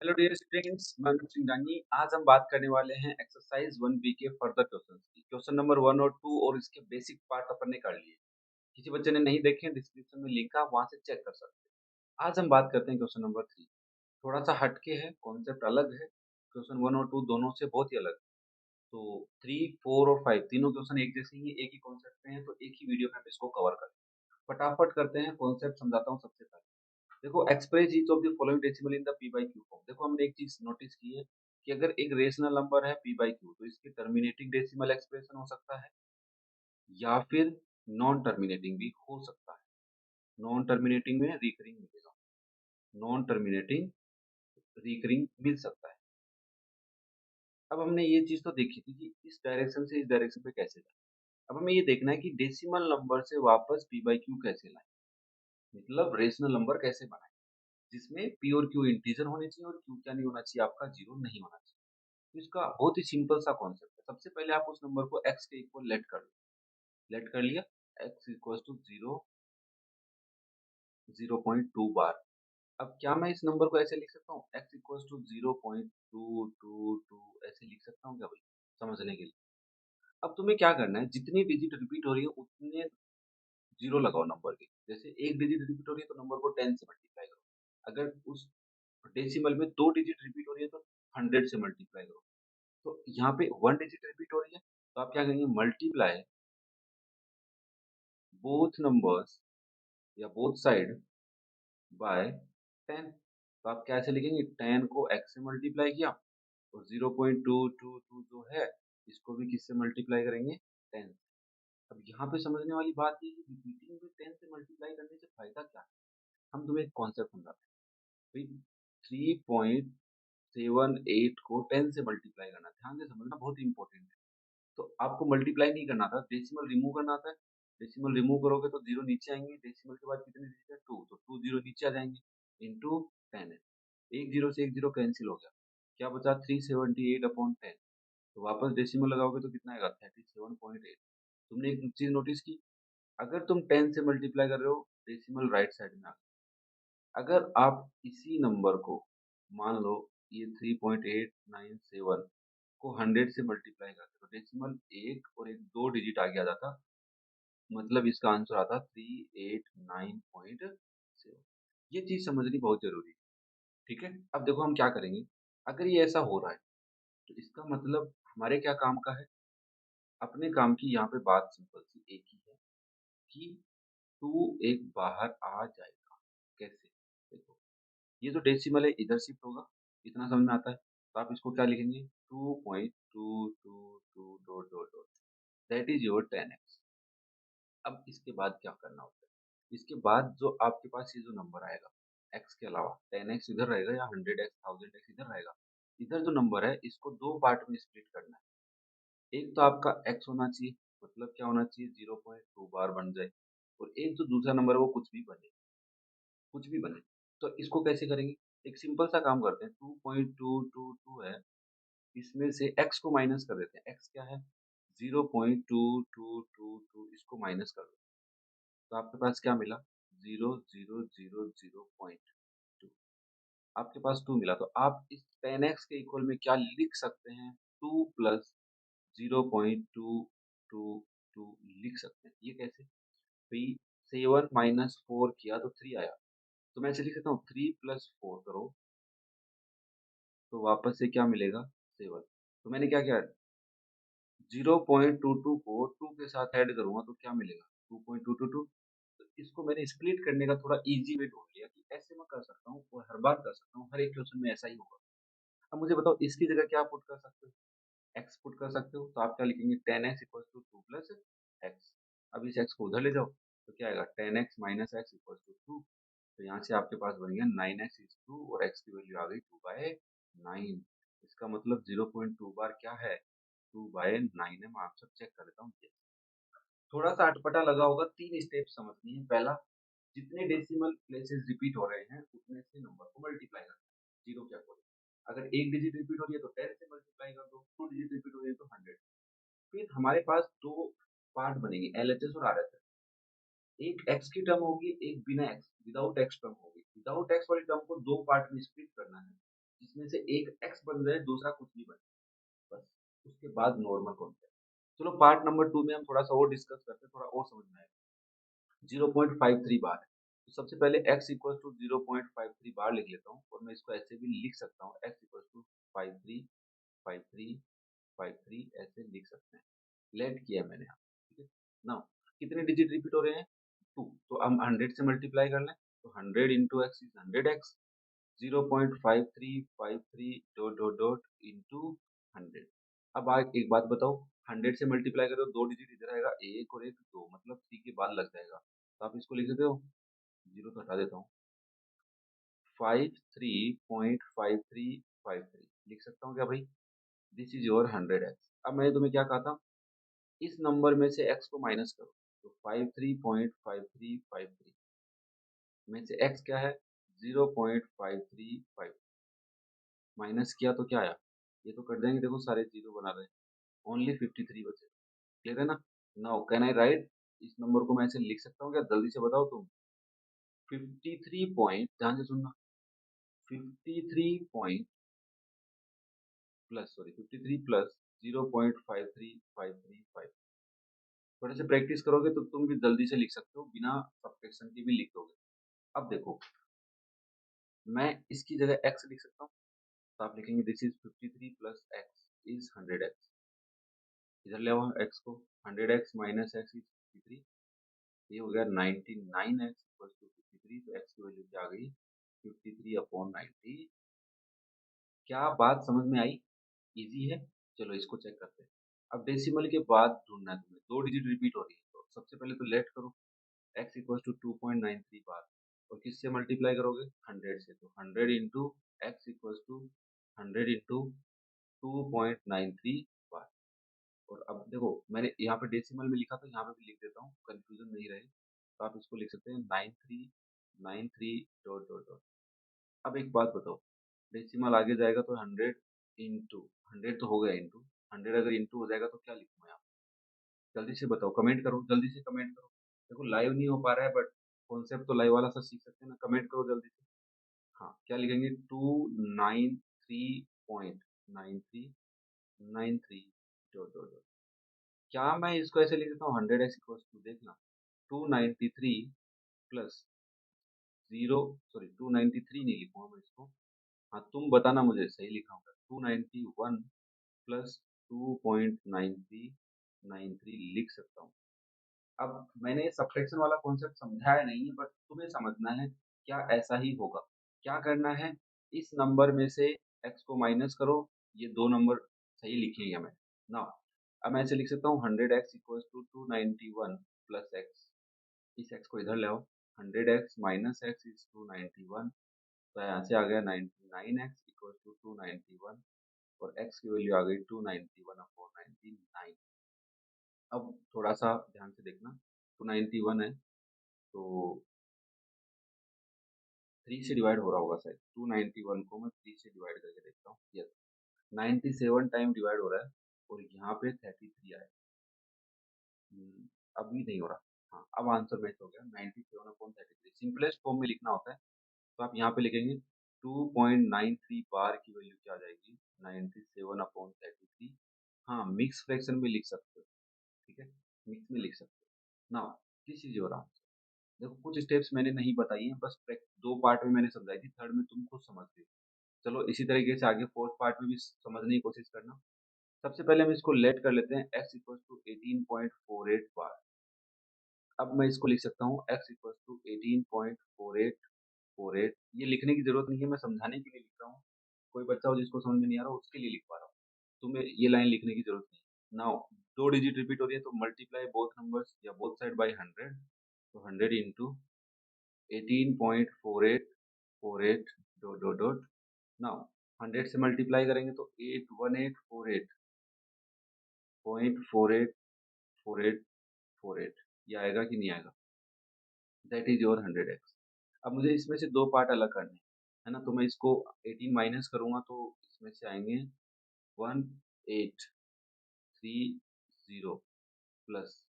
Hello dear students, मैं अनुप सिंघानी। आज हम बात करने वाले हैं एक्सरसाइज 1 बी के फर्दर क्वेश्चंस की। क्वेश्चन नंबर 1 और 2 और इसके बेसिक पार्ट अपन ने कर लिए। किसी बच्चे ने नहीं देखे, डिस्क्रिप्शन में लिंक है, आप वहां से चेक कर सकते हैं। आज हम बात करते हैं क्वेश्चन नंबर 3। थोड़ा सा हटके है, कॉन्सेप्ट अलग है। क्वेश्चन 1 और 2 दोनों से बहुत ही अलग है। तो 3, 4 और 5 तीनों क्वेश्चन एक जैसे ही, एक ही कॉन्सेप्ट पे हैं, तो एक ही वीडियो में हम इसको कवर करें। फटाफट करते हैं, कॉन्सेप्ट समझाता हूँ सबसे पहले। देखो, express each of the following decimal in the P by Q form. देखो, हमने एक चीज नोटिस की है कि अगर एक रेशनल नंबर है पी बाई क्यू, तो इसके टर्मिनेटिंग डेसिमल एक्सप्रेशन हो सकता है या फिर नॉन टर्मिनेटिंग भी हो सकता है। नॉन टर्मिनेटिंग में रिकरिंग मिलेगा, नॉन टर्मिनेटिंग रिकरिंग मिल सकता है। अब हमने ये चीज तो देखी थी कि इस डायरेक्शन से इस डायरेक्शन पे कैसे जाए। अब हमें ये देखना है कि डेसिमल नंबर से वापस पी बाई क्यू कैसे लाए, मतलब रेशनल नंबर कैसे बनाए जिसमें पी और क्यू इंटीजर होने चाहिए और क्यू क्या नहीं होना चाहिए, आपका जीरो नहीं होना चाहिए। तो इसका बहुत ही सिंपल सा कॉन्सेप्ट है। सबसे पहले आप उस नंबर को x के इक्वल लेट कर लिया। x इक्वल टू 0.2 बार। अब क्या मैं इस नंबर को ऐसे लिख सकता हूँ, x इक्वल टू 0.222 ऐसे लिख सकता हूँ क्या भाई, समझने के लिए? अब तुम्हें क्या करना है, जितनी डिजिट रिपीट हो रही है उतने जीरो लगाओ नंबर के। जैसे एक डिजिट रिपीट हो रही है तो नंबर को 10 से मल्टीप्लाई करो। अगर उस डेसिमल में दो डिजिट रिपीट हो रही है तो 100 से मल्टीप्लाई करो। तो यहाँ पे वन डिजिट रिपीट हो रही है तो आप क्या करेंगे, मल्टीप्लाई बोथ नंबर्स या बोथ साइड बाय 10। तो आप कैसे लिखेंगे, 10 को x से मल्टीप्लाई किया और 0.222 जो है इसको भी किससे मल्टीप्लाई करेंगे, 10 से। अब यहाँ पे समझने वाली बात ये है कि रिपीटिंग में 10 से मल्टीप्लाई करने से फायदा क्या है। हम तुम्हें एक कॉन्सेप्ट समझाते हैं भाई। 3.78 को 10 से मल्टीप्लाई करना, ध्यान से समझना, बहुत इंपॉर्टेंट है। तो आपको मल्टीप्लाई नहीं करना था, डेसिमल रिमूव करना था। डेसिमल रिमूव करोगे तो जीरो नीचे आएंगे, डेसिमल के बाद कितने डिजिट है, 2, तो 2 जीरो नीचे आ जाएंगे इंटू 10 है। एक जीरो से एक जीरो कैंसिल हो गया, क्या बचा 378/10। तो वापस डेसिमल लगाओगे तो कितना आएगा, 37.8। तुमने एक चीज नोटिस की, अगर तुम 10 से मल्टीप्लाई कर रहे हो डेसिमल राइट साइड में आ गया। अगर आप इसी नंबर को मान लो, ये 3.897 को 100 से मल्टीप्लाई करते तो डेसिमल एक और एक दो डिजिट आगे आ जाता, मतलब इसका आंसर आता 389.7। ये चीज समझनी बहुत जरूरी है। ठीक है, अब देखो हम क्या करेंगे। अगर ये ऐसा हो रहा है तो इसका मतलब हमारे क्या काम का है, अपने काम की। यहाँ पे बात सिंपल सी एक ही है कि टू एक बाहर आ जाएगा। कैसे, देखो, ये जो डेसिमल है इधर शिफ्ट होगा, इतना समझ में आता है। तो आप इसको क्या लिखेंगे, 2.222 dot dot dot, that is your 10x। अब इसके बाद क्या करना होता है, इसके बाद जो आपके पास ये जो नंबर आएगा x के अलावा 10x इधर रहेगा या 100x 1000x इधर रहेगा। इधर जो नंबर है इसको दो पार्ट में स्प्लिट करना है। एक तो आपका x होना चाहिए, मतलब क्या होना चाहिए, 0.2 बार बन जाए। और एक जो दूसरा नंबर है वो कुछ भी बने, कुछ भी बने। तो इसको कैसे करेंगे, एक सिंपल सा काम करते हैं। 2.222 है, इसमें से x को माइनस कर देते हैं। x क्या है, 0.2222, इसको माइनस कर दो तो आपके पास क्या मिला, 0.0000.2। आपके पास 2 मिला, तो आप इस 10x के इक्वल में क्या लिख सकते हैं, 2 प्लस 0.222 लिख सकते हैं। ये कैसे भाई, 7 माइनस 4 किया तो 3 आया, तो मैं ऐसे लिख सकता हूँ 3 प्लस 4 करो तो वापस से क्या मिलेगा, 7। तो मैंने क्या किया, 0.22 को 2 के साथ ऐड करूंगा तो क्या मिलेगा, 2.222। तो इसको मैंने स्प्लिट करने का थोड़ा इजी वे ढूंढ लिया कि ऐसे मैं कर सकता हूँ और हर बार कर सकता हूँ, हर एक क्वेश्चन में ऐसा ही होगा। अब मुझे बताओ इसकी जगह क्या पुट कर सकते हो, x पुट कर सकते हो। तो आप क्या लिखेंगे, 10x equal to 2 plus x. अब इस x को उधर ले जाओ तो क्या आएगा, 10x minus x equal to 2। तो यहाँ से आपके पास बन गया 9x इज 2 और x की वैल्यू आ गई 2/9। इसका मतलब 0.2 बार क्या है, 2/9 है। मैं आंसर चेक कर लेता हूँ। थोड़ा सा अटपटा लगा होगा, तीन स्टेप समझनी है। पहला, जितने डेसिमल प्लेसेस रिपीट हो रहे हैं उतने से नंबर को मल्टीप्लाई करना है, जीरो के अकॉर्डिंग। अगर एक डिजिट रिपीट हो रही है तो 10 से मल्टीप्लाई कर दो, टू डिजिट रिपीट हो रही है तो 100। फिर हमारे पास दो पार्ट बनेंगे, एलएचएस और आरएचएस। एक एक्स की टर्म होगी, एक बिना एक्स विदाउट एक्स टर्म होगी। विदाउट एक्स वाली टर्म को दो पार्ट में स्प्लिट करना है जिसमें से एक x बन जाए, दूसरा कुछ भी बने, बस उसके बाद नॉर्मल कॉन्सेप्ट। चलो पार्ट नंबर 2 में हम थोड़ा सा और डिस्कस करते हैं, थोड़ा और समझ में आएगा। 0.53 बार है, तो सबसे पहले x इक्वल टू 0.53 बार लिख लेता हूँ, और मैं इसको ऐसे भी लिख सकता हूँ, x इक्वल टू 53 53 53 ऐसे लिख सकते हैं। लेट किया मैंने यहाँ, ठीक है। नाउ कितने डिजिट रिपीट हो रहे हैं? 2, तो हम 100 से मल्टीप्लाई कर लें, तो 100 into x is 100x, 0.5353 dot dot dot into 100। अब आज एक बात बताओ, 100 से मल्टीप्लाई करो, दो डिजिट इधर आएगा, एक और एक दो, मतलब 3 के बाद लग जाएगा, तो आप इसको लिख देते हो, जीरो तो हटा देता हूँ, 53.5353 लिख सकता हूँ क्या भाई? This is your 100x। अब मैंने तुम्हें क्या कहा था, इस नंबर में से x को माइनस करो, तो 53.5353 में से x क्या है? 0.535। माइनस किया तो क्या आया? ये तो कट जाएंगे, देखो सारे जीरो बना रहे हैं, ओनली 53 बचे। क्लियर है ना? नाउ कैन आई राइट, इस नंबर को मैं ऐसे लिख सकता हूँ क्या? जल्दी से बताओ तुम। 53 पॉइंट, ध्यान से सुनना, 53 पॉइंट प्लस, सॉरी 53 प्लस 0.53535। थोड़े से प्रैक्टिस करोगे तो तुम भी जल्दी से लिख सकते हो, बिना सब्ट्रैक्शन के भी लिख दोगे। अब देखो, मैं इसकी जगह x लिख सकता हूँ, तो आप लिखेंगे this is 53 plus x is 100x। इधर ले आओ x को, 100x माइनस एक्स इज 53, ये हो गया 99x इक्वल टू 53, तो x की वैल्यू क्या आ गई? 53/90। क्या बात समझ में आई? इजी है। चलो इसको चेक करते हैं। अब डेसिमल के बाद ढूंढना है तुम्हें, दो डिजिट रिपीट हो रही है, तो सबसे पहले तो लेट करो, x इक्वल टू 2.93 बार, और किससे मल्टीप्लाई करोगे? 100 से, तो 100 into X equal to 100 into 2.93 bar. और अब देखो, मैंने यहाँ पे डेसिमल में लिखा था, यहाँ पे भी लिख देता हूँ, कंफ्यूजन नहीं रहे, तो आप इसको लिख सकते हैं 9393 डॉट डॉट डॉट। अब एक बात बताओ, डेसिमल आगे जाएगा तो 100 इंटू 100 तो हो गया, इंटू 100 अगर इंटू हो जाएगा तो क्या लिखूँ यहाँ? जल्दी से बताओ, कमेंट करो, जल्दी से कमेंट करो। देखो लाइव नहीं हो पा रहा है, बट कॉन्सेप्ट तो लाइव वाला सब सीख सकते हैं ना, कमेंट करो जल्दी से। हाँ, क्या लिखेंगे? 293.9393 डॉट डॉट डॉट। क्या मैं इसको ऐसे लिख देता हूँ? 100x इक्वल्स टू, देखना, 293 प्लस जीरो, सॉरी 293 नहीं लिखूंगा मैं इसको, हाँ तुम बताना मुझे सही लिखा होगा, 291 प्लस 2.9393 लिख सकता हूँ। अब मैंने सब्ट्रैक्शन वाला कॉन्सेप्ट समझाया नहीं, बट तुम्हें समझना है, क्या ऐसा ही होगा? क्या करना है, इस नंबर में से x को माइनस करो, ये दो नंबर सही लिखेंगे मैं ना। अब मैं ऐसे लिख सकता हूँ 100x equal to 291 plus X, इस x को इधर ले आओ, 100x माइनस एक्स इज 291, तो यहाँ से आ गया 99x इक्वल टू 291, और x की वैल्यू आ गई 291/99। अब थोड़ा सा ध्यान से देखना, 291 है, तो 3 से डिवाइड हो रहा होगा शायद, 291 को मैं 3 से डिवाइड करके देखता हूँ, यस 97 टाइम डिवाइड हो रहा है, और यहाँ पे 33 आया। अभी नहीं हो रहा। हाँ, अब आंसर मैच हो गया, 97/33। सिंपलेस्ट फॉर्म में लिखना होता है, तो आप यहाँ पे लिखेंगे 2.93 बार की वैल्यू क्या आ जाएगी? 97/33। हाँ, मिक्स फ्रैक्शन में लिख सकते हो, ठीक है, मिक्स में लिख सकते हो। Now this is your answer. देखो कुछ स्टेप्स मैंने नहीं बताई हैं, बस दो पार्ट में मैंने समझाई थी, थर्ड में तुम खुद समझ गए। चलो इसी तरीके से आगे फोर्थ पार्ट में भी समझने की कोशिश करना। सबसे पहले हम इसको लेट कर लेते हैं, x इक्वल टू 18.48 बार। अब मैं इसको लिख सकता हूँ, x इक्वल टू 18.4848। ये लिखने की जरूरत नहीं है, मैं समझाने के लिए लिख रहा हूँ। कोई बच्चा हो जिसको समझ में नहीं आ रहा उसके लिए लिख पा रहा हूँ, तुम्हें ये लाइन लिखने की जरूरत नहीं है। नाउ दो डिजिट रिपीट हो रही है, तो मल्टीप्लाई बोथ नंबर्स या बोथ साइड बाई 100, तो 100 into 18.4848 dot dot dot. Now 100 से मल्टीप्लाई करेंगे तो 81848.484848, ये आएगा कि नहीं आएगा? That is your 100x। अब मुझे इसमें से दो पार्ट अलग करने हैं, है ना, तो मैं इसको 18 माइनस करूंगा, तो इसमें से आएंगे 1830 प्लस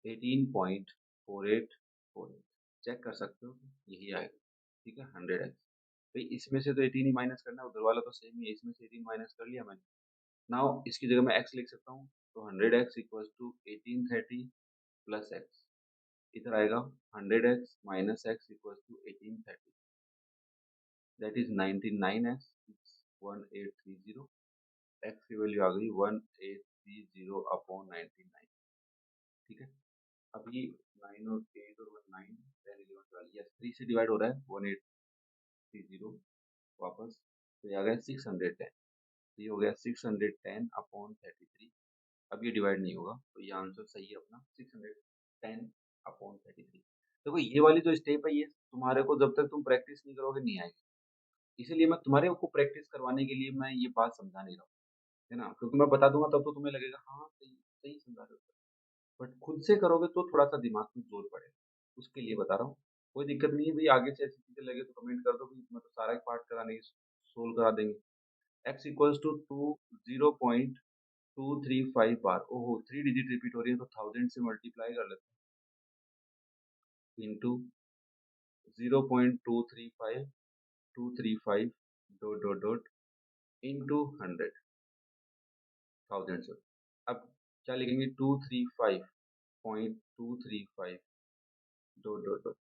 18.4848। चेक कर सकते हो, यही आएगा, ठीक है, 100x। भाई इसमें से तो 18 ही माइनस करना है, उधर वाला तो सेम ही है, इसमें से 18 माइनस कर लिया मैंने। नाउ इसकी जगह मैं x लिख सकता हूँ, तो 100x equals to 1830 plus x, इधर आएगा 100x minus x equals to 1830, that is 99x 1830, x की वैल्यू आ गई 1830 अपॉन 99। ठीक है, अब ये 9 और 8 और 1 9 10 11 12, यस 3 से डिवाइड हो रहा है 1830 वापस, तो ये आ गया 610, ये हो गया 610 अपॉन 33। अब ये डिवाइड नहीं होगा, तो ये आंसर सही है अपना 610 अपॉन 33। देखो ये वाली जो स्टेप है ये तुम्हारे को जब तक तुम प्रैक्टिस नहीं करोगे नहीं आएगी, इसीलिए मैं तुम्हारे को प्रैक्टिस करवाने के लिए मैं ये बात समझा नहीं रहा हूँ, है ना, क्योंकि मैं बता दूंगा तब तो तुम्हें लगेगा हाँ सही सही समझा रहे हो, बट खुद से करोगे तो थोड़ा सा दिमाग में जोर पड़ेगा, उसके लिए बता रहा हूँ। कोई दिक्कत नहीं है भाई, आगे से ऐसी चीजें लगे तो कमेंट कर दो भाई, मैं तो सारा ही पार्ट कराने की सोल्व करा देंगे। x इक्वल्स टू 0.235 बार, ओहो 3 डिजिट रिपीट हो रही है तो 1000 से मल्टीप्लाई कर लेते हैं, into 0.235 dot dot dot into 1000 से। अब क्या लिखेंगे, 235.235 dot dot dot,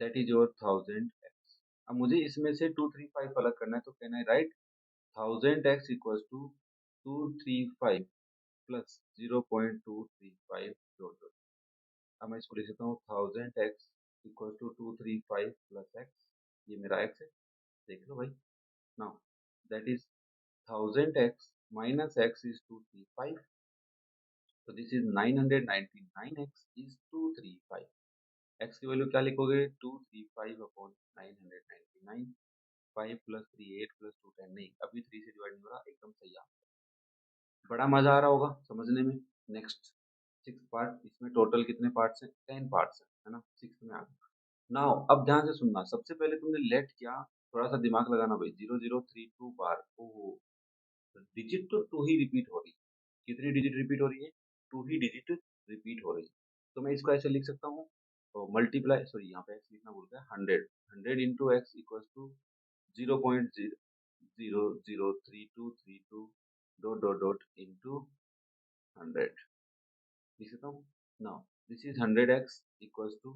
that is your 1000x। अब मुझे इसमें से 235 अलग करना है, तो कहना है right 1000x equals to 235 plus 0.235 dot dot. अब मैं इसको लिख सकता हूँ 1000x equals to 235 plus x, ये मेरा x है, देख लो भाई। Now that is 1000x minus x is 235, तो this is 999x is 235। x की वैल्यू क्या लिखोगे, 235 अपॉन 999, 5 प्लस 3 8 प्लस 2 10, नहीं अभी 3 से डिवाइड नहीं हो रहा, एकदम सही है। बड़ा मजा आ रहा होगा समझने में। नेक्स्ट 6 पार्ट, इसमें टोटल कितने पार्ट्स हैं, 10 पार्ट्स है ना, 6 में आ गया। नाउ अब ध्यान से सुनना, सबसे पहले तुमने लेट किया, थोड़ा सा दिमाग लगाना भाई, 0032 बार, ओहो डिजिट तो 2 ही रिपीट हो रही है, कितनी डिजिट रिपीट हो रही है, 2 ही डिजिट रिपीट हो रही है, तो मैं इसको ऐसे लिख सकता हूँ, तो मल्टीप्लाई, सॉरी यहाँ पे एक्स लिखना भूल गया, 100 into X equals to 0.003232 dot dot dot into 100 लिख सकता हूँ। Now this is 100x equals to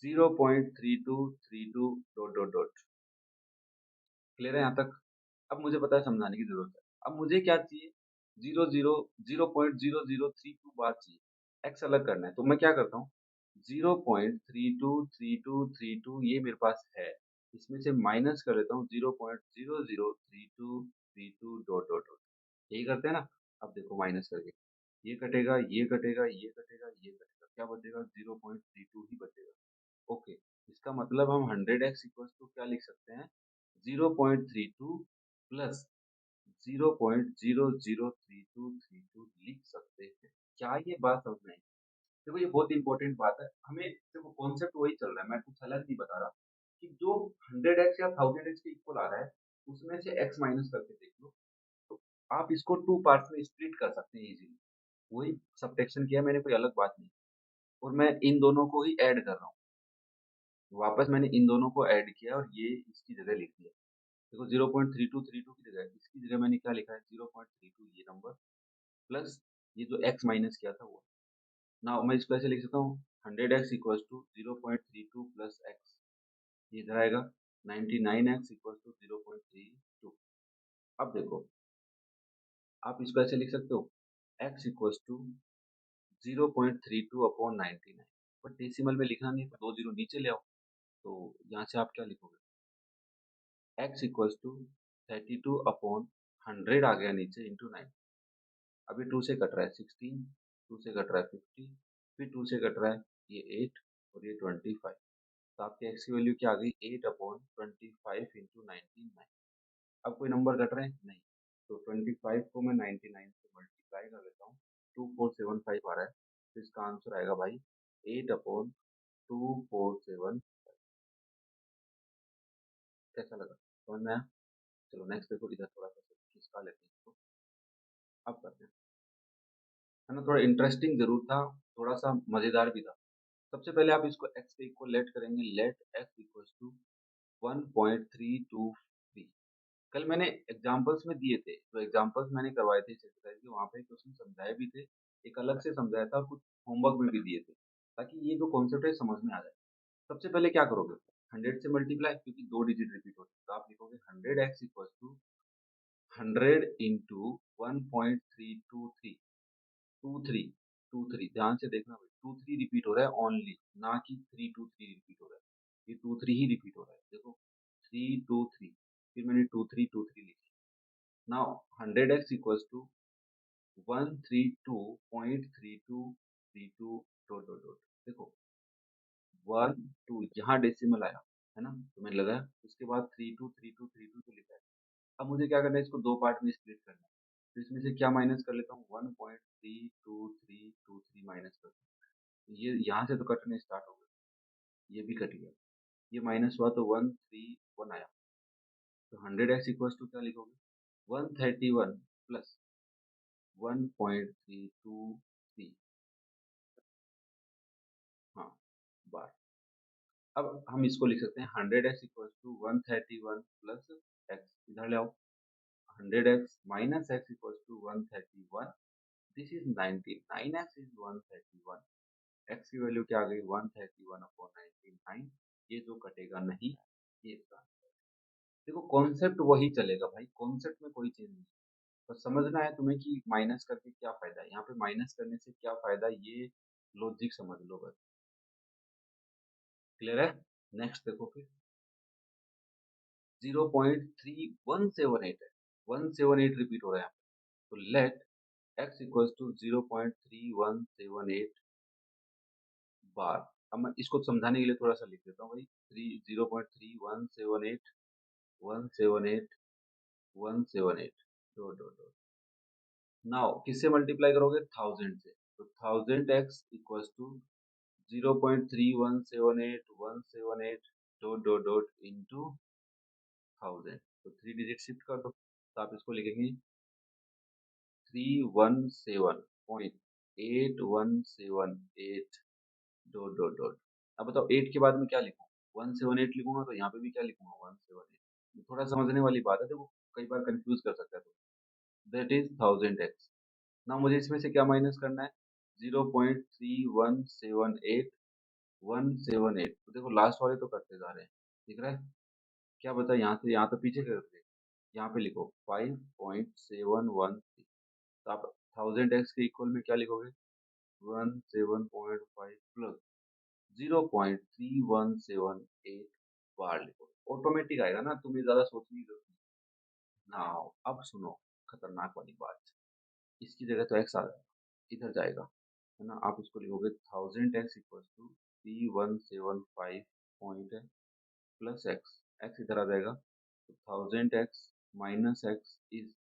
0.3232 dot dot dot, clear है यहाँ तक। अब मुझे पता है समझाने की जरूरत है, अब मुझे क्या चाहिए, 0.0032 बार चाहिए, x अलग करना है, तो मैं क्या करता हूँ, 0.323232 ये मेरे पास है, इसमें से माइनस कर लेता हूँ 0.003232 डॉट डॉट डॉट, यही करते हैं ना। अब देखो माइनस करके ये कटेगा ये कटेगा ये कटेगा ये कटेगा, क्या बचेगा, 0.32 ही बचेगा। ओके, इसका मतलब हम 100x इक्वल्स टू क्या लिख सकते हैं, 0.32 प्लस 0.003232 लिख सकते हैं। क्या ये बात समझ में आई? देखो ये बहुत इंपॉर्टेंट बात है, हमें देखो कॉन्सेप्ट वही चल रहा है, मैं कुछ अलग नहीं बता रहा, कि जो 100x या 1000x के इक्वल आ रहा है उसमें से x माइनस करके देख लो, तो आप इसको 2 पार्ट्स में स्प्लिट कर सकते हैं इजीली, वही सब्ट्रैक्शन किया मैंने, कोई अलग बात नहीं, और मैं इन दोनों को ही ऐड कर रहा हूँ, वापस मैंने इन दोनों को ऐड किया और ये इसकी जगह लिख दिया। देखो 0.3232 की जगह, इसकी जगह मैंने क्या लिखा है, 0.32 ये नंबर प्लस ये जो x माइनस किया था वो। नाउ मैं इसको ऐसे लिख सकता हूँ, 100x equals to 0.32 plus x, ये इधर आएगा 99x इक्वल्स टू 0.32। अब देखो आप इसको ऐसे लिख सकते हो, x equals to 0.32 upon 99, but decimal में लिखना नहीं है तो 2 जीरो नीचे ले आओ, तो यहाँ से आप क्या लिखोगे, x इक्वल्स टू 32 अपॉन 100 आ गया नीचे इंटू 9, अभी 2 से कट रहा है 16, 2 से कट रहा है 50, फिर 2 से कट रहा है ये 8 और ये 25, तो आपके x की वैल्यू क्या आ गई, 8 अपॉन 25 इंटू 99। अब कोई नंबर कट रहे हैं नहीं, तो 25 को मैं 99 से मल्टीप्लाई कर लेता हूँ, 2475 आ रहा है, तो इसका आंसर आएगा भाई 8 अपॉन 247। कैसा लगा, समझ में आया? चलो नेक्स्ट देखो, इधर थोड़ा सा खिसका लेते हैं इसको, अब करते हैं, है ना, थोड़ा इंटरेस्टिंग जरूर था, थोड़ा सा मजेदार भी था। सबसे पहले आप इसको x पे इक्वल लेट करेंगे, लेट x इक्वल्स टू 1.323। कल मैंने एग्जांपल्स में दिए थे, तो एग्जांपल्स मैंने करवाए थे इस एक्सरसाइज के, वहाँ पे क्वेश्चन समझाए भी थे, एक अलग से समझाया था और कुछ होमवर्क में भी दिए थे, ताकि ये जो कॉन्सेप्ट है समझ में आ जाए। सबसे पहले क्या करोगे, 100 से मल्टीप्लाई, क्योंकि दो डिजिट रिपीट होते हैं, तो आप लिखोगे 100x equal to 100 into 1.323, two three two three, ध्यान से देखना भाई, टू थ्री रिपीट हो रहा है ओनली, ना कि 323 रिपीट हो रहा है, ये टू थ्री ही रिपीट हो रहा है, देखो 323, फिर मैंने टू थ्री लिखी। Now 100x equals to 132.3232 dot dot dot, देखो 1 2 यहाँ डेसिमल आया है ना, तो मैंने लगाया, उसके बाद 323232 लिखा है। अब मुझे क्या करना है, इसको दो पार्ट में स्प्लिट करना है, तो इसमें से क्या माइनस कर लेता हूँ, 1.32323 माइनस करता हूँ, ये यहाँ से तो कटने स्टार्ट हो गया, ये भी कट गया, ये माइनस हुआ तो 131 आया, तो 100x इक्वल्स टू क्या लिखोगे, 131 प्लस 1.323, हाँ बार। अब हम इसको लिख सकते हैं 100x equals to 131 plus x, इधर ले आओ, 100x minus X equals to 131, this is 90, 9x is 131, X की वैल्यू क्या आ गई, 131 अपॉन 99, ये जो कटेगा नहीं, ये इसका। देखो कॉन्सेप्ट वही चलेगा भाई, कॉन्सेप्ट में कोई चेंज नहीं, बस समझना है तुम्हें कि माइनस करके क्या फायदा है, यहाँ पे माइनस करने से क्या फायदा, ये लॉजिक समझ लो बस। क्लियर है? नेक्स्ट देखो फिर, 0.3178 है, 178 रिपीट हो रहा है, तो लेट x इक्वल्स टू 0.3178 बार। अब मैं इसको समझाने के लिए थोड़ा सा लिख देता हूँ भाई, 0.3178 178 178 डॉट डॉट डॉट। नाउ किससे मल्टीप्लाई करोगे, 1000 से, तो 1000x equals to 0.3178 dot dot dot into 1000, तो थ्री डिजिट शिफ्ट कर दो, तो आप इसको लिखेंगे 317.8178 डॉट डॉट डॉट। अब बताओ 8 के बाद में क्या लिखूं, 178 लिखूंगा, तो यहाँ पे भी क्या लिखूंगा, 178। थोड़ा समझने वाली बात है, देखो कई बार कंफ्यूज कर सकता है, तो दैट इज 1000x। ना मुझे इसमें से क्या माइनस करना है, 0.3178 तो देखो लास्ट वाले तो करते जा रहे हैं, दिख रहा है, क्या बता, यहाँ से यहाँ तो पीछे करते, यहाँ पे लिखो 5.713, तो आप 1000x के इक्वल में क्या लिखोगे, 17.5 प्लस 0.3178 बार लिखोगे, ऑटोमेटिक आएगा ना, तुम्हें ज्यादा सोचने की जरूरत नहीं। नाउ अब सुनो खतरनाक वाली बात, इसकी जगह तो x आ जाएगा, इधर जाएगा, है ना, आप इसको लिखोगे 1000x equal to 3175 point plus X, X इधर आ जाएगा, तो 1000x माइनस एक्स इज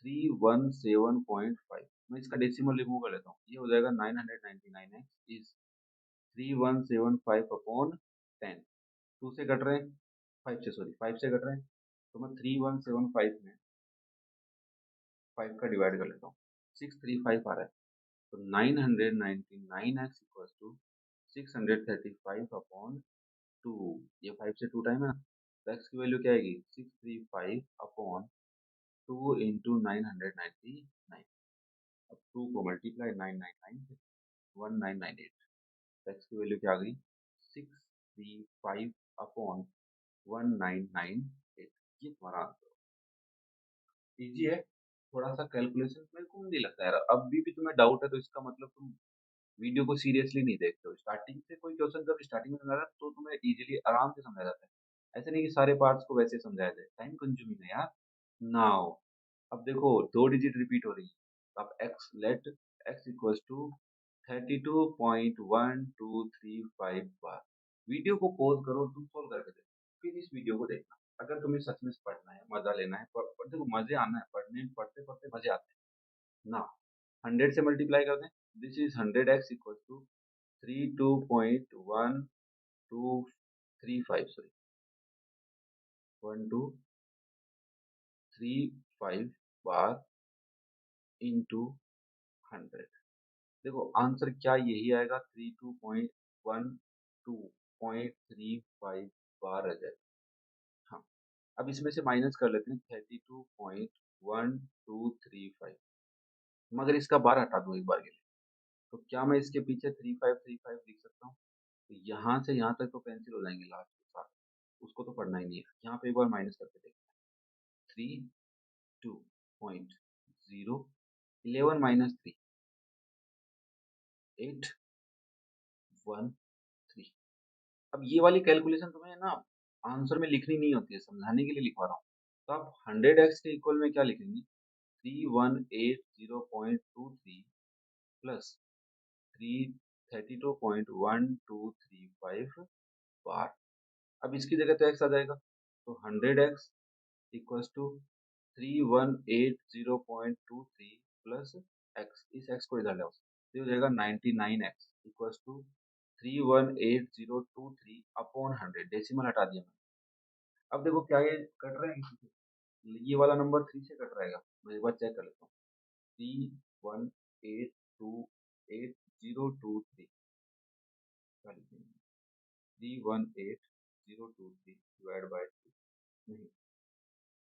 317.5, मैं इसका डेसिमल रिमूव कर लेता हूँ, ये हो जाएगा 999x इज 3175 अपॉन 10, टू से कट रहे हैं, फाइव से, सॉरी फाइव से कट रहे हैं, तो मैं 3175 में 5 का डिवाइड कर लेता हूँ, 635 आ रहा है, तो 999x इक्वल्स टू 635 अपॉन 2, ये 5 से 2 टाइम है ना, तो x की वैल्यू क्या आएगी, 635 अपॉन 2 इंटू 999, अब 2 को मल्टीप्लाई 999 से 1998, तो x की वैल्यू क्या आ गई, 635 अपॉन 1998, ये तुम्हारा आंसर। इजी है, थोड़ा सा कैलकुलेशन मेरे को नहीं लगता यार, अभी भी तुम्हें डाउट है, तो इसका मतलब तुम वीडियो को सीरियसली नहीं देखते हो, स्टार्टिंग से कोई क्वेश्चन जब स्टार्टिंग में समझा रहा है तो तुम्हें इजीली आराम से समझा जाता है, ऐसे नहीं कि सारे पार्ट्स को वैसे समझाया जाए, टाइम कंज्यूमिंग है यार। नाउ अब देखो दो डिजिट रिपीट हो रही है, तो आप X let X equals to 32.1235 bar, video को पॉज करो, तुम सोल्व करके देखो, फिर इस वीडियो को देखना, अगर तुम्हें सच में पढ़ना है, मजा लेना है, देखो मजे आना है, पढ़ने पढ़ते पढ़ते मजे आते हैं ना। 100 से मल्टीप्लाई कर दें, this is 100x equal to 32.1235, sorry 1235 bar into 100, देखो आंसर क्या यही आएगा, 32.12.35 बार आ जाएगा, अब इसमें से माइनस कर लेते हैं 32.1235, मगर इसका बार हटा दूं एक बार के लिए, तो क्या मैं इसके पीछे 3535 लिख सकता हूँ? तो यहाँ से यहाँ तक तो कैंसिल हो जाएंगे लास्ट के साथ, उसको तो पढ़ना ही नहीं है। यहाँ पे एक बार माइनस करके देखते हैं, 32.0 माइनस 3, 813। अब ये वाली कैलकुलेशन तुम्हें ना आंसर में लिखनी नहीं होती है, समझाने के लिए लिखवा रहा हूँ। तो आप 100x के इक्वल में क्या लिखेंगे? 3180.23 प्लस 332.1235 बार। अब इसकी जगह तो x आ जाएगा, तो 100x equals to 3180.23 plus x, इस x को इधर लाओ, तो हो जाएगा 99x equals to 318.023 upon 100, decimal हटा दिया मैंने। अब देखो क्या ये कट रहा है किसी से? ये वाला नंबर 3 से कट रहेगा, मैं एक बार चेक कर लेता हूँ। 31828 023, क्या लिखेंगे? 318023 डिवाइड बाय 2, नहीं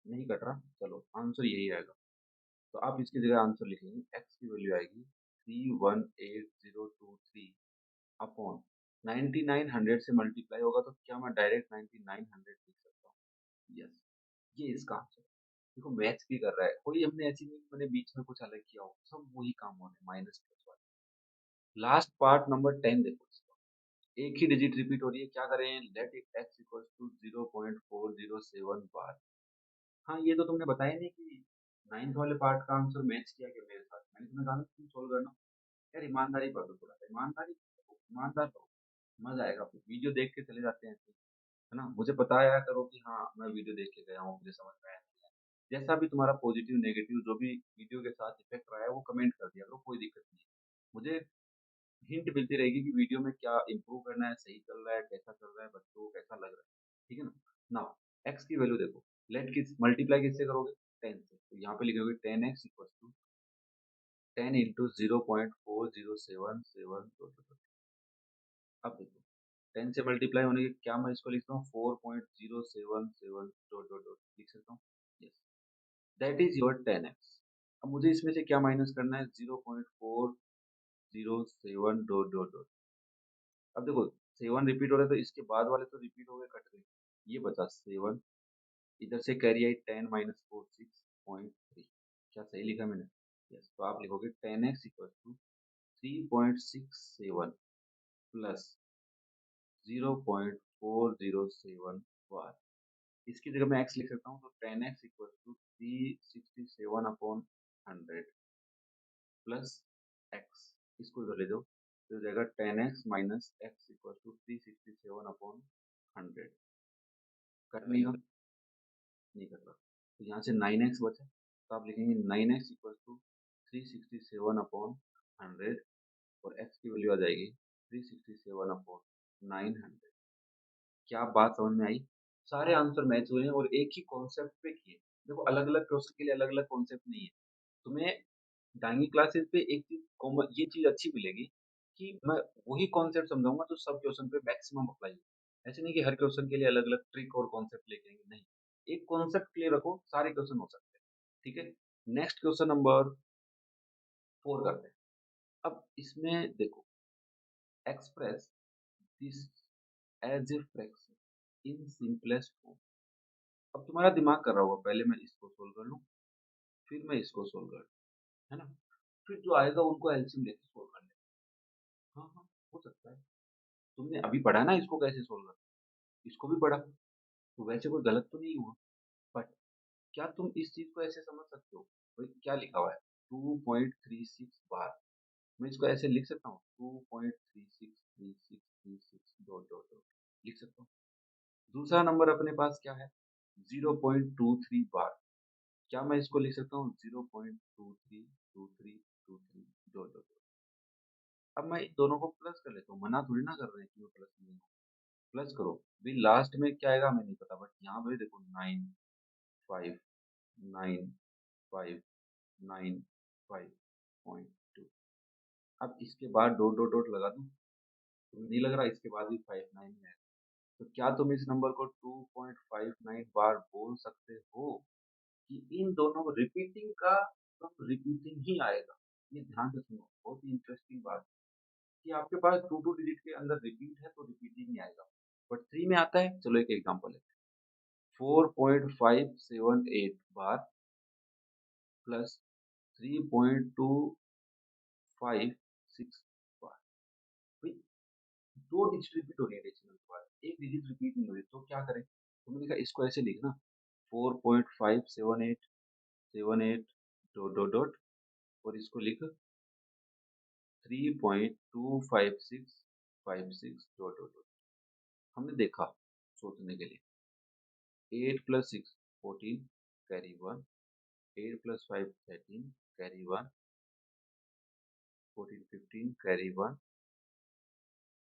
नहीं कट रहा, चलो आंसर यही आएगा। तो आप इसकी जगह आंसर लिखेंगे, x की वैल्यू आएगी 318023 अपॉन 9900 से मल्टीप्लाई होगा, तो क्या मैं डायरेक्ट 9900 लिख सकता हूँ? यस, ये इसका आंसर। देखो मैथ्स भी कर रहा है कोई, हमने ऐसी नहीं मैंने बीच में कुछ अलग किया हो, सब वही काम हो रहे हैं, माइनस प्लस वाले। लास्ट पार्ट नंबर 10 देखो इसका, एक ही डिजिट रिपीट हो रही है, क्या करें? Let it x equal to 0.407 bar. हाँ ये तो तुमने बताया नहीं कि नाइन्थ वाले पार्ट का आंसर मैच किया क्या मेरे साथ, मैंने तुम्हें कहा ना तुम सोल्व करना। यार ईमानदारी पर दो, थोड़ा सा ईमानदारी, ईमानदार रहो, मजा आएगा। फिर वीडियो देख के चले जाते हैं ऐसे, है ना? मुझे बताया करो कि हाँ मैं वीडियो देख के गया हूँ, मुझे समझ में आया नहीं आया। जैसा भी तुम्हारा पॉजिटिव नेगेटिव जो भी वीडियो के साथ इफेक्ट रहा है वो कमेंट कर दिया करो, कोई दिक्कत नहीं है। मुझे हिंट मिलती रहेगी कि वीडियो में क्या इंप्रूव करना है, सही चल रहा है, कैसा चल रहा है, बच्चों को कैसा लग रहा है, ठीक है ना? नाउ एक्स की वैल्यू देखो, लेट किस मल्टीप्लाई किससे करोगे? 10 से, तो यहाँ पे लिखोगे 10x इक्वल टू 10 इंटू 0.4077। अब देखो 10 से मल्टीप्लाई होने के, क्या मैं इसको लिखता हूँ 4.077 डॉट डॉट डॉट लिख सकता हूँ? Yes, that is your 10x। अब मुझे इसमें से क्या माइनस करना है? 0.407 डॉट डॉट डॉट। अब देखो 7 रिपीट हो रहा है, तो इसके बाद वाले तो रिपीट हो गए, कट गए, ये बचा 7, इधर से कैरी आई 10 माइनस 4 6.3। क्या सही लिखा मैंने? यस, तो आप लिखोगे 10x इक्वल टू 3.67 प्लस 0.407 बार। इसकी जगह मैं x लिख सकता हूँ, तो 10x equal to 367 upon 100 plus x, इसको इधर ले जाओ, तो हो जाएगा 10x minus x equal to 367 upon 100। Cut नहीं होगा, नहीं कर रहा, तो यहाँ से 9x बचा, तो आप लिखेंगे 9x इक्वल टू 367 अपॉन 100, और x की वैल्यू आ जाएगी 367 अपॉन 900। क्या बात समझ में आई? सारे आंसर मैच हुए हैं और एक ही कॉन्सेप्ट पे किए। देखो अलग अलग क्वेश्चन के लिए अलग अलग कॉन्सेप्ट नहीं है। तुम्हें डांगी क्लासेस पे एक चीज कॉमन, ये चीज अच्छी मिलेगी कि मैं वही कॉन्सेप्ट समझाऊंगा जो सब क्वेश्चन पे मैक्सिमम अप्लाई हो। ऐसे नहीं कि हर क्वेश्चन के लिए अलग अलग ट्रिक और कॉन्सेप्ट लेके आएंगे, नहीं, एक कॉन्सेप्ट क्लियर रखो, सारे क्वेश्चन हो सकते हैं। ठीक है, नेक्स्ट क्वेश्चन नंबर 4 करते हैं। अब इसमें देखो, express this as a fraction in simplest form. अब तुम्हारा दिमाग कर रहा होगा पहले मैं इसको सोल्व कर लूं, फिर मैं इसको सोल्व कर लूं, है ना? फिर जो आएगा उनको एलसीएम लेके सोल्व कर लें। हाँ हाँ, हो सकता है। तुमने अभी पढ़ा ना इसको कैसे सोल्व करना, इसको भी पढ़ा, तो वैसे कोई गलत तो नहीं हुआ। बट क्या तुम इस चीज को ऐसे समझ सकते हो? भाई क्या लिखा हुआ है? 2.36 बार, मैं इसको ऐसे लिख सकता हूँ, 2.363636 डॉट डॉट डॉट लिख सकता हूँ। दूसरा नंबर अपने पास क्या है? 0.23 बार, क्या मैं इसको लिख सकता हूँ? 0.232323 डॉट डॉट। अब मैं इन दोनों को प्लस कर लेता हूँ, मना थोड़ी ना कर रहे हैं कि मैं प्लस नहीं हूँ, प्लस करो। भी लास्ट में क्या आएगा हमें नहीं पता, बट यहाँ पे देखो 9595995.2। अब इसके बाद डॉट डॉट डॉट लगा दूं, तुम्हें नहीं लग रहा इसके बाद भी 59 है? तो क्या तुम इस नंबर को 2.59 बार बोल सकते हो कि इन दोनों रिपीटिंग का सब रिपीटिंग ही आएगा। ये ध्यान से सुनो, बहुत ही इंटरेस्टिंग बात कि आपके पास टू टू डिजिट के अंदर रिपीट है तो रिपीटिंग ही आएगा, बट थ्री में आता है। चलो एक एग्जांपल है, 4.578 बार प्लस 3.256 बार। भाई दो डिजिट रिपीट हो रही है डेसिमल के बाद, एक डिजिट रिपीट नहीं हो रही, तो क्या करें? तुमने देखा, इसको ऐसे लिखना, 4.578 डॉट डॉट डॉट, और इसको लिख 3.25656 डॉट डॉट डॉट। हमने देखा, सोचने के लिए, 8 plus 6 14 carry 1, 8 plus 5 13 carry 1, 14 15 carry 1,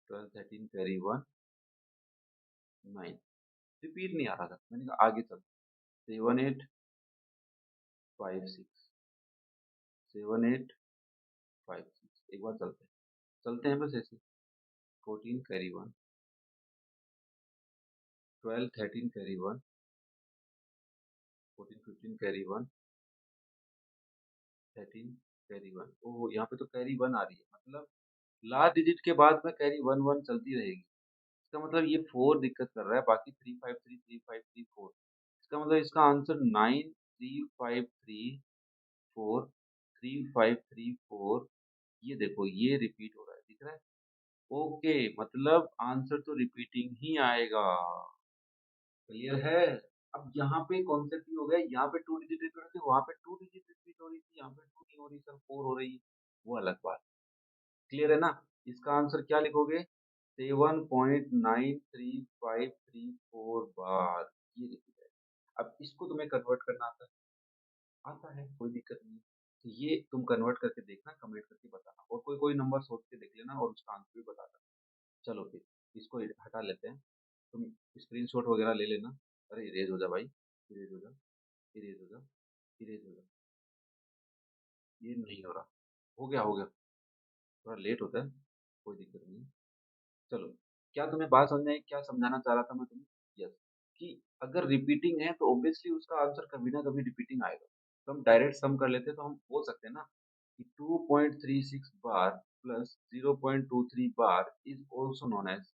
12 13 carry 1, 9। Repeat नहीं आ रहा था, मैंने कहा आगे चल, 7 8 5 6, 7 8 5 6, एक बार चलते हैं बस ऐसे, 14 कैरी 1, 12 13 कैरी 1, 14 15 कैरी 1, 13 कैरी 1। ओह, यहाँ पे तो कैरी 1 आ रही है, मतलब लास्ट डिजिट के बाद में कैरी 1 1 चलती रहेगी। इसका मतलब ये 4 दिक्कत कर रहा है, बाकी 353 3534। इसका मतलब इसका आंसर 93534 3534। ये देखो, ये रिपीट हो रहा है, दिख रहा है? ओके, मतलब आंसर तो रिपीटिंग ही आएगा। क्लियर है? अब यहाँ पे कॉन्सेप्ट ये हो गया, यहाँ पे टू डिजिट रिपीट होती है, वहाँ पे टू डिजिट रिपीट हो रही थी, यहाँ पे टू नहीं हो रही सर, फोर हो रही है, वो अलग बात। क्लियर है ना? इसका आंसर क्या लिखोगे? 7.93534 बार, ये रिपीट है। अब इसको तुम्हें कन्वर्ट करना आता है? आता है, कोई दिक्कत नहीं है। तो ये तुम कन्वर्ट करके देखना, कमेंट करके बताना, और कोई कोई नंबर सोच के देख लेना और उसका आंसर भी बता देना। चलो फिर इसको हटा लेते हैं, तुम स्क्रीनशॉट वगैरह ले लेना। अरे इरेज हो जा भाई, इरेज हो जा, इरेज हो जा, इरेज हो जा। ये नहीं हो रहा, हो गया हो गया, थोड़ा लेट होता है, कोई दिक्कत नहीं है। चलो, क्या तुम्हें बात समझ में आई? क्या समझाना चाह रहा था मैं तुम्हें? यस, कि अगर रिपीटिंग है तो ऑब्वियसली उसका आंसर कभी ना कभी रिपीटिंग आएगा। तो हम डायरेक्ट सम कर लेते हैं, तो हम बोल सकते हैं ना कि 2.36 bar plus 0.23 bar is also known as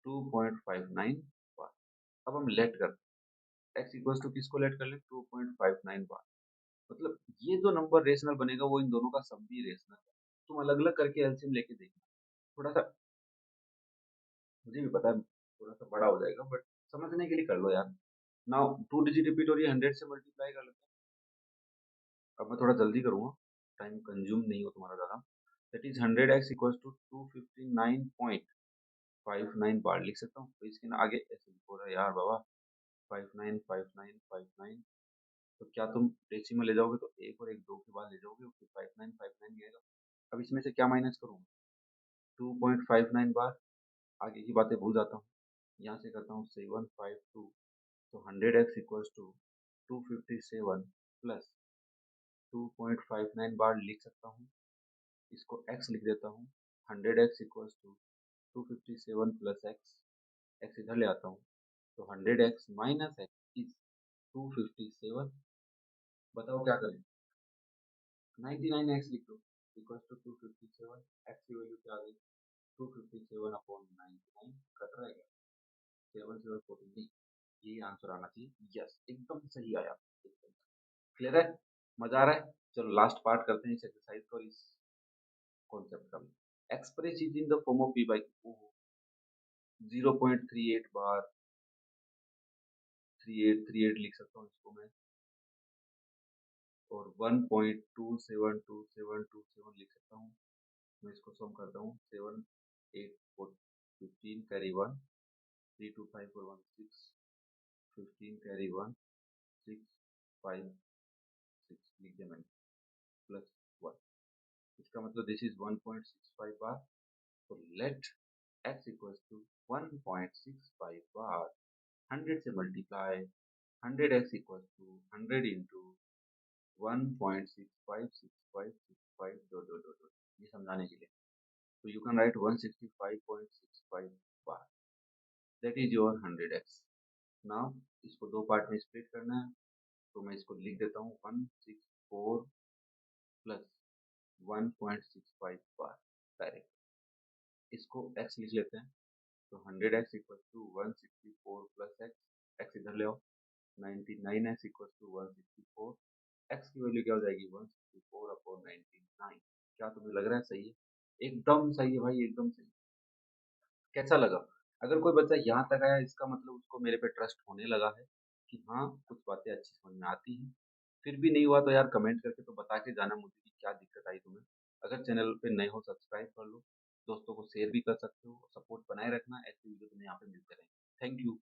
2.59 bar. अब हम लेट करते हैं, x इक्वल्स टू किसको लेट कर ले? 2.59 बार। मतलब ये जो नंबर रेशनल बनेगा वो इन दोनों का सम भी रेशनल है। तुम अलग अलग करके एलसीएम लेके देखना, थोड़ा सा, मुझे भी पता है थोड़ा सा बड़ा हो जाएगा, बट समझने के लिए कर लो यार। नाउ टू डिजिट रिपीट हो रही है, 100 से मल्टीप्लाई कर लेते हैं। अब मैं थोड़ा जल्दी करूंगा, टाइम कंज्यूम नहीं हो तुम्हारा ज़्यादा। That is 100x equals to 259.59 bar लिख सकता हूँ। तो इसके ना आगे ऐसे लिखो रहा यार बाबा, 595959। तो क्या तुम डेसिमल ले जाओगे तो एक और एक दो के बाद ले जाओगे, फिर 5959 आएगा। अब इसमें से क्या माइनस करूँ? 2.59 बार, आगे की बातें भूल जाता हूँ, यहाँ से करता हूँ 752। तो 100x इक्वल्स टू 257 प्लस 2.59 बार लिख सकता हूँ। इसको x लिख देता हूँ, 100x equals to 257 plus x, x इधर ले आता हूँ, तो 100x माइनस x इज 257। बताओ क्या करें? 99x लिख दो, इक्वल्स टू 257, x की वैल्यू क्या आ गई? 257 अपॉन 99, कट रहा है क्या? 7 7 14, ये आंसर आना चाहिए। यस, एकदम सही आया, एकदम। क्लियर है? मजा आ रहा है? चलो लास्ट पार्ट करते हैं इस एक्सरसाइज को, इस कॉन्सेप्ट का भी। Express is in the form of P by Q. 0.38 बार 3838 लिख सकता हूँ इसको मैं, और 1.272727 लिख सकता हूँ। मैं इसको सम करता हूँ, 7 8 4 15 कैरी 1, 3 2 5 4 1 6, 15 कैरी 1, 6 5 6 लिख दिया मैंने, प्लस 1। इसका मतलब दिस इज 1.65 बार। तो let x equals to 1.65 bar, 100 से multiply, 100x equals to 100 into 1.656565 dot dot dot dot, ये समझाने के लिए। तो you can write 165.65 bar. That is your 100x। Now इसको दो पार्ट में स्प्लिट करना है, तो मैं इसको लिख देता हूँ 164 प्लस 1.65 बार डायरेक्ट। इसको x लिख लेते हैं, तो 100x equal to 164 plus x इधर ले आओ, 99x इक्वल टू 164। x की वैल्यू क्या हो जाएगी 164 अपॉन 99। क्या तुम्हें लग रहा है सही है? एकदम सही है भाई, एकदम सही। कैसा लगा? अगर कोई बच्चा यहाँ तक आया, इसका मतलब उसको मेरे पे ट्रस्ट होने लगा है कि हाँ कुछ बातें अच्छी समझ में आती हैं। फिर भी नहीं हुआ तो यार कमेंट करके तो बता के जाना मुझे कि क्या दिक्कत आई तुम्हें। अगर चैनल पे नए हो सब्सक्राइब कर लो, दोस्तों को शेयर भी कर सकते हो। सपोर्ट बनाए रखना, ऐसे वीडियो तुम्हें यहाँ पे मिलते रहेंगे। Thank you.